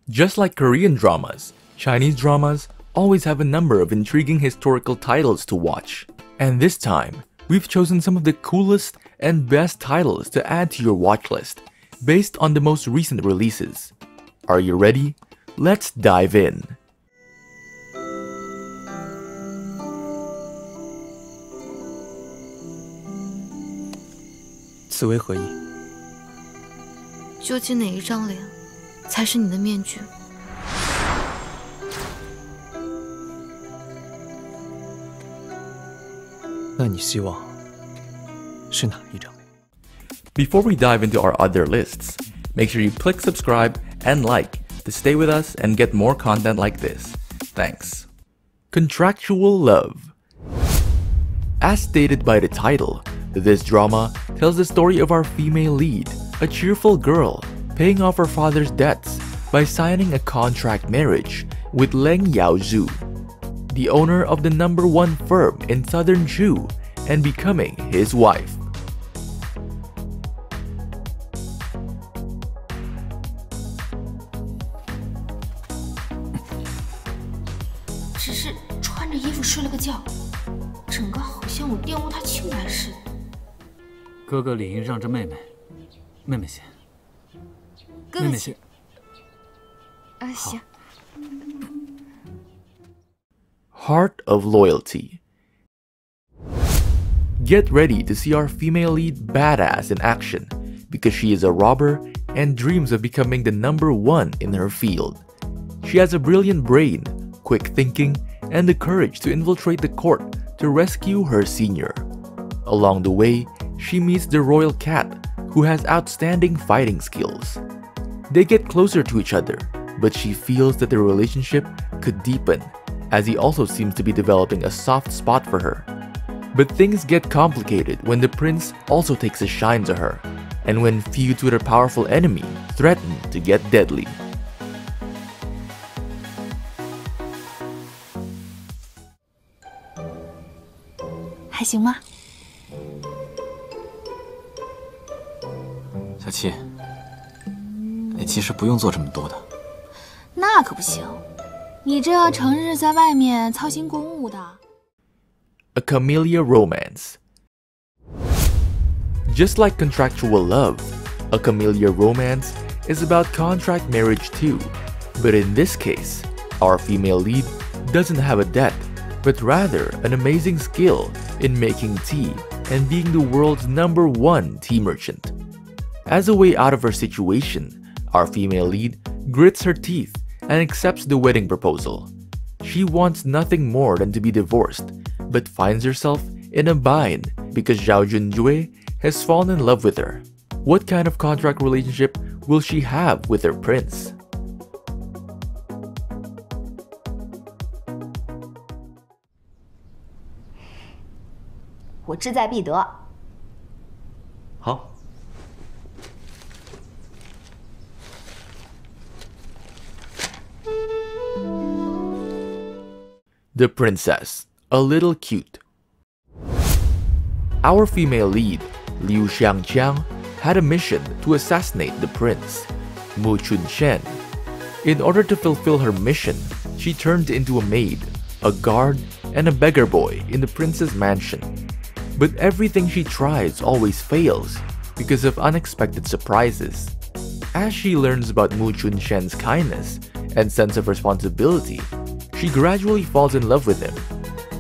Just like Korean dramas, Chinese dramas always have a number of intriguing historical titles to watch. And this time, we've chosen some of the coolest and best titles to add to your watch list, based on the most recent releases. Are you ready? Let's dive in. 此为何意？究竟哪一张脸才是你的面具？那你希望是哪一张？ Before we dive into our other lists, make sure you click subscribe and like to stay with us and get more content like this. Thanks. Contractual Love. As stated by the title, this drama tells the story of our female lead, a cheerful girl, paying off her father's debts by signing a contract marriage with Leng Yaozhu, the owner of the #1 firm in southern Chu, and becoming his wife. 只是穿着衣服睡了个觉，整个好像我玷污他清白似的。哥哥理应让着妹妹，妹妹先。哥哥先。行。 Heart of Loyalty. Get ready to see our female lead badass in action, because she is a robber and dreams of becoming the #1 in her field. She has a brilliant brain, quick thinking, and the courage to infiltrate the court to rescue her senior. Along the way, she meets the royal cat, who has outstanding fighting skills. They get closer to each other, but she feels that the relationship could deepen, as he also seems to be developing a soft spot for her. But things get complicated when the prince also takes a shine to her, and when feuds with her powerful enemy threaten to get deadly. 还行吗？小七，你其实不用做这么多的。那可不行，你这要成日在外面操心公务的。A Camellia Romance. Just like Contractual Love, A Camellia Romance is about contract marriage too. But in this case, our female lead doesn't have a debt, but rather an amazing skill in making tea and being the world's #1 tea merchant. As a way out of her situation, our female lead grits her teeth and accepts the wedding proposal. She wants nothing more than to be divorced, but finds herself in a bind because Zhao Junjue has fallen in love with her. What kind of contract relationship will she have with her prince? 我志在必得。好。 The Princess, a little cute. Our female lead, Liu Xiangqiang, had a mission to assassinate the prince, Mu Chunshen. In order to fulfill her mission, she turned into a maid, a guard, and a beggar boy in the prince's mansion. But everything she tries always fails because of unexpected surprises. As she learns about Mu Chunshen's kindness and sense of responsibility, she gradually falls in love with him.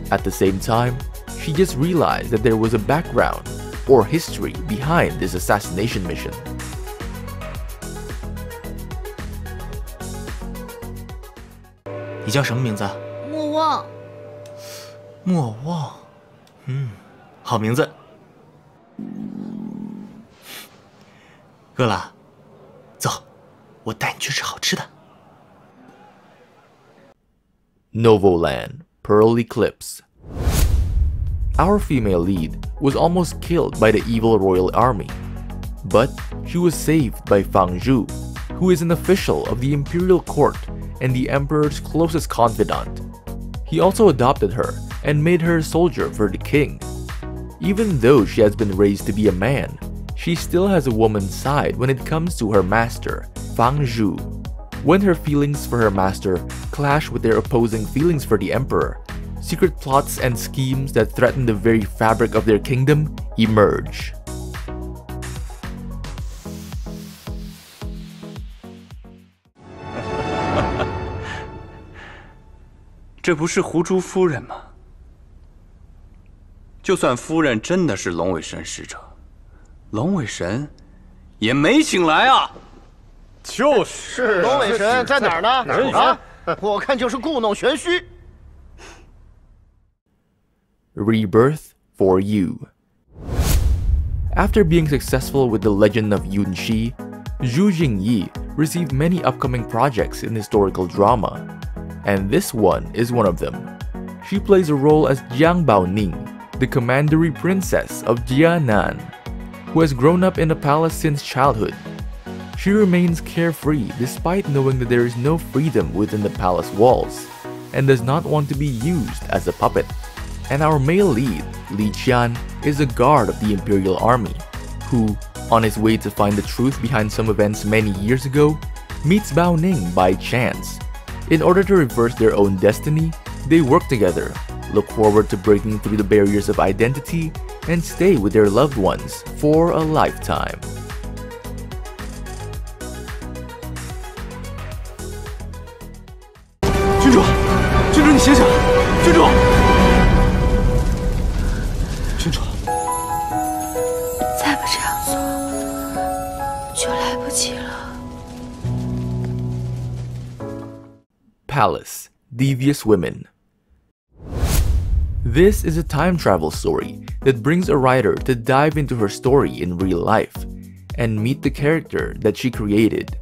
At the same time, she just realized that there was a background or history behind this assassination mission. 你叫什么名字？莫忘。莫忘。好名字。饿了？走，我带你去吃好吃的。 Novoland, Pearl Eclipse. Our female lead was almost killed by the evil royal army, but she was saved by Fang Zhu, who is an official of the imperial court and the emperor's closest confidant. He also adopted her and made her a soldier for the king. Even though she has been raised to be a man, she still has a woman's side when it comes to her master, Fang Zhu. When her feelings for her master clash with their opposing feelings for the emperor, secret plots and schemes that threaten the very fabric of their kingdom emerge. 这不是狐珠夫人吗？就算夫人真的是龙尾神使者，龙尾神也没请来啊！就是龙尾神在哪儿呢？啊，我看就是故弄玄虚。Rebirth For You. After being successful with the legend of Yunxi, Zhu Jingyi received many upcoming projects in historical drama, and this one is one of them. She plays a role as Jiang Baoning, the commandery princess of Jianan, who has grown up in a palace since childhood. She remains carefree despite knowing that there is no freedom within the palace walls, and does not want to be used as a puppet. And our male lead, Li Qian, is a guard of the Imperial Army, who, on his way to find the truth behind some events many years ago, meets Bao Ning by chance. In order to reverse their own destiny, they work together, look forward to breaking through the barriers of identity, and stay with their loved ones for a lifetime. 郡主，郡主，你醒醒！郡主，郡主，再不这样做，就来不及了。 Palace, Devious Women. This is a time travel story that brings a writer to dive into her story in real life and meet the character that she created.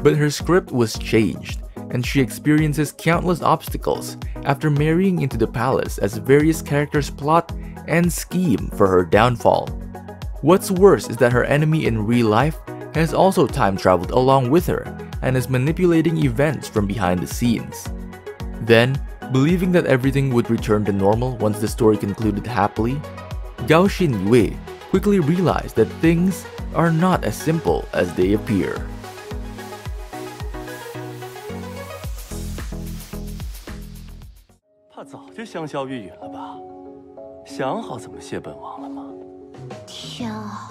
But her script was changed, and she experiences countless obstacles after marrying into the palace as various characters plot and scheme for her downfall. What's worse is that her enemy in real life has also time traveled along with her and is manipulating events from behind the scenes. Then, believing that everything would return to normal once the story concluded happily, Gao Xinyue quickly realized that things are not as simple as they appear. 他早就香消玉殒了吧？想好怎么谢本王了吗？天啊，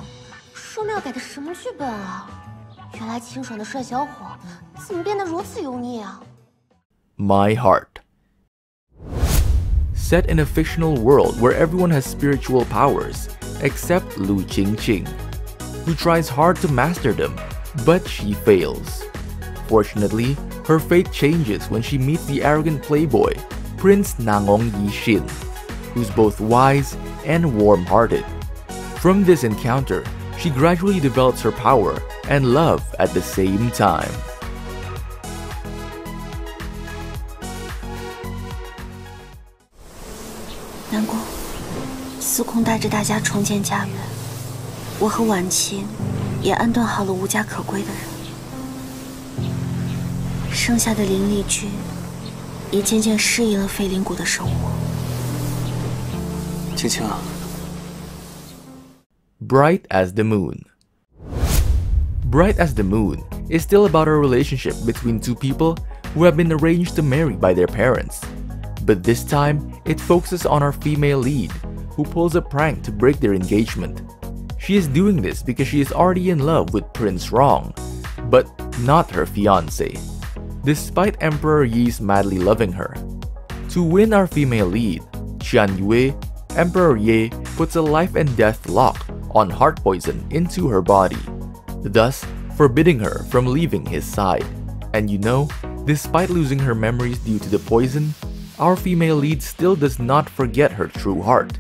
说妙改的什么剧本啊？原来清爽的帅小伙怎么变得如此油腻啊 My Heart. Set in a fictional world where everyone has spiritual powers, except Lu Qingqing, who tries hard to master them, but she fails. Fortunately, her fate changes when she meets the arrogant playboy, Prince Nangong Yixin, who's both wise and warm-hearted. From this encounter, she gradually develops her power and love at the same time. 南宫，司空带着大家重建家园，我和婉晴也安顿好了无家可归的人，剩下的灵力居也渐渐适应了废灵谷的生活。青青啊。 Bright as the Moon. Bright as the Moon is still about a relationship between two people who have been arranged to marry by their parents. But this time, it focuses on our female lead, who pulls a prank to break their engagement. She is doing this because she is already in love with Prince Rong, but not her fiancé, despite Emperor Yi's madly loving her. To win our female lead, Qian Yue, Emperor Ye puts a life and death lock on heart poison into her body, thus forbidding her from leaving his side. And you know, despite losing her memories due to the poison, our female lead still does not forget her true heart.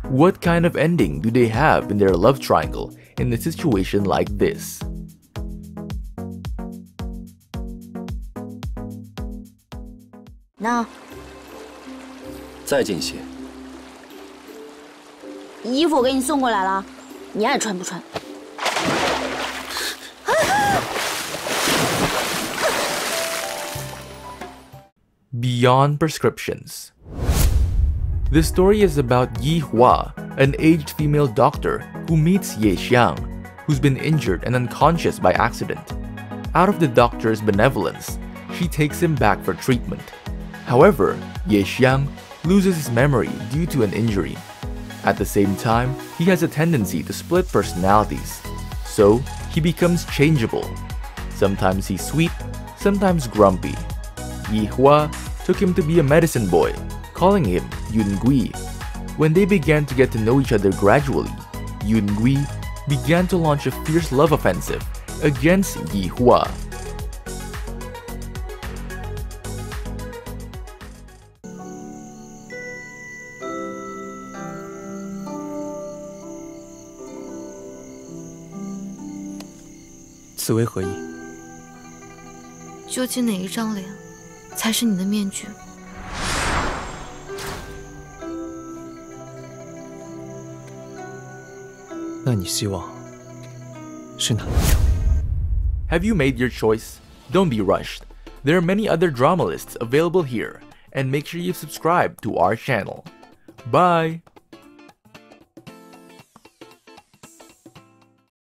What kind of ending do they have in their love triangle in a situation like this? 那再近些。衣服我给你送过来了，你爱穿不穿？ Beyond Prescriptions. The story is about Yi Hua, an aged female doctor who meets Ye Xiang, who's been injured and unconscious by accident. Out of the doctor's benevolence, she takes him back for treatment. However, Ye Xiang loses his memory due to an injury. At the same time, he has a tendency to split personalities, so he becomes changeable. Sometimes he's sweet, sometimes grumpy. Yi Hua took him to be a medicine boy, calling him Yun Gui. When they began to get to know each other gradually, Yun Gui began to launch a fierce love offensive against Yi Hua. "此为何意？究竟哪一张脸才是你的面具？那你希望是哪一张？" Have you made your choice? Don't be rushed. There are many other drama lists available here, and make sure you subscribe to our channel. Bye!